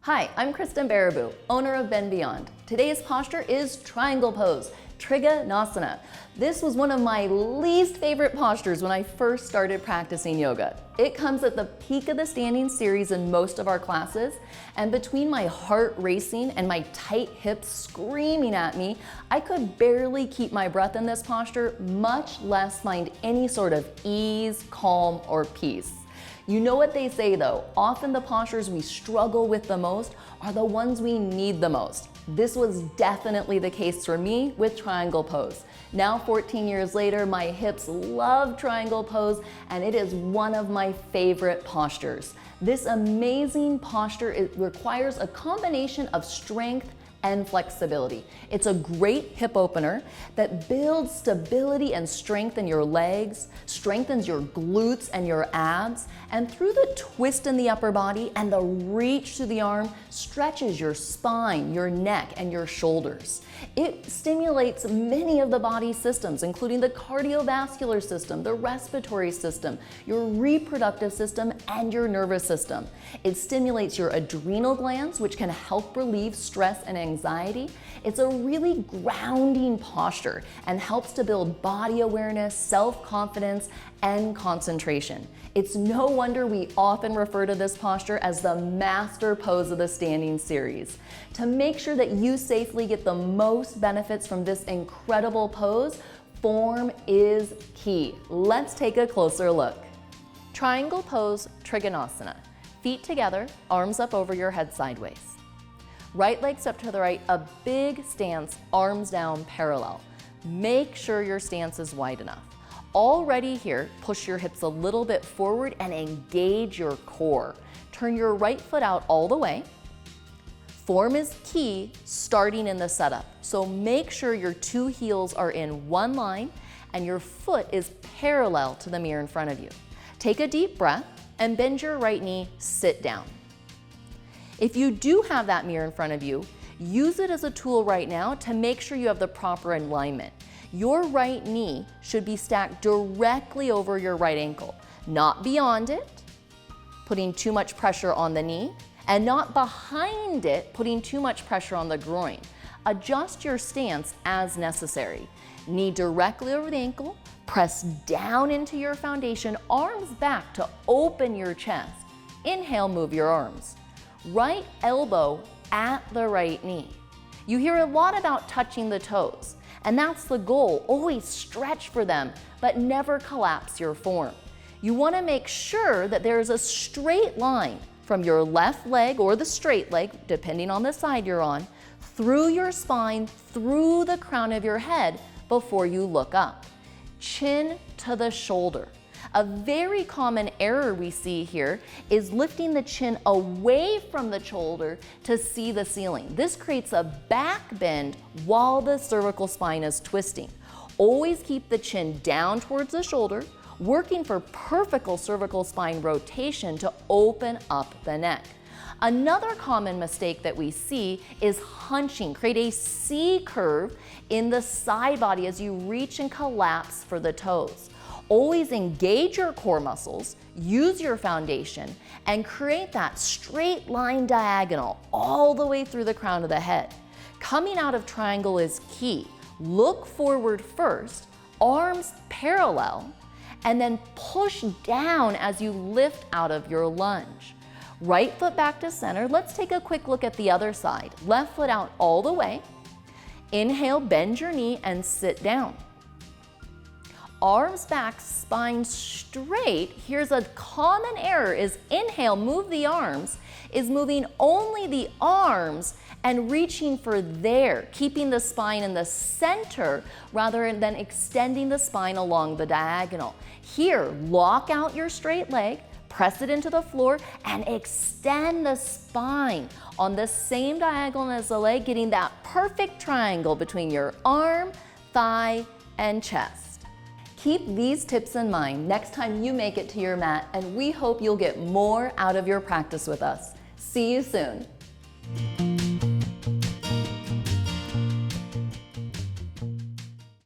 Hi, I'm Kristen Baraboo, owner of Bend Beyond. Today's posture is triangle pose, Trikonasana. This was one of my least favorite postures when I first started practicing yoga. It comes at the peak of the standing series in most of our classes, and between my heart racing and my tight hips screaming at me, I could barely keep my breath in this posture, much less find any sort of ease, calm, or peace. You know what they say though, often the postures we struggle with the most are the ones we need the most. This was definitely the case for me with triangle pose. Now 14 years later, my hips love triangle pose and it is one of my favorite postures. This amazing posture requires a combination of strength and flexibility. It's a great hip opener that builds stability and strength in your legs, strengthens your glutes and your abs, and through the twist in the upper body and the reach to the arm, stretches your spine, your neck, and your shoulders. It stimulates many of the body systems, including the cardiovascular system, the respiratory system, your reproductive system, and your nervous system. It stimulates your adrenal glands, which can help relieve stress and anxiety. It's a really grounding posture and helps to build body awareness, self-confidence, and concentration. It's no wonder we often refer to this posture as the master pose of the standing series. To make sure that you safely get the most benefits from this incredible pose, form is key. Let's take a closer look. Triangle pose, Trikonasana. Feet together, arms up over your head sideways. Right leg step to the right, a big stance, arms down parallel. Make sure your stance is wide enough. Already here, push your hips a little bit forward and engage your core. Turn your right foot out all the way. Form is key starting in the setup. So make sure your two heels are in one line and your foot is parallel to the mirror in front of you. Take a deep breath and bend your right knee, sit down. If you do have that mirror in front of you, use it as a tool right now to make sure you have the proper alignment. Your right knee should be stacked directly over your right ankle, not beyond it, putting too much pressure on the knee, and not behind it, putting too much pressure on the groin. Adjust your stance as necessary. Knee directly over the ankle, press down into your foundation, arms back to open your chest. Inhale, move your arms. Right elbow at the right knee. You hear a lot about touching the toes, and that's the goal. Always stretch for them, but never collapse your form. You want to make sure that there is a straight line from your left leg or the straight leg, depending on the side you're on, through your spine, through the crown of your head before you look up. Chin to the shoulder. A very common error we see here is lifting the chin away from the shoulder to see the ceiling. This creates a back bend while the cervical spine is twisting. Always keep the chin down towards the shoulder, working for perfect cervical spine rotation to open up the neck. Another common mistake that we see is hunching. Create a C curve in the side body as you reach and collapse for the toes. Always engage your core muscles, use your foundation, and create that straight line diagonal all the way through the crown of the head. Coming out of triangle is key. Look forward first, arms parallel, and then push down as you lift out of your lunge. Right foot back to center. Let's take a quick look at the other side. Left foot out all the way. Inhale, bend your knee and sit down. Arms back, spine straight. Here's a common error is inhale, move the arms, is moving only the arms and reaching for there, keeping the spine in the center rather than extending the spine along the diagonal. Here, lock out your straight leg, press it into the floor, and extend the spine on the same diagonal as the leg, getting that perfect triangle between your arm, thigh, and chest. Keep these tips in mind next time you make it to your mat, and we hope you'll get more out of your practice with us. See you soon.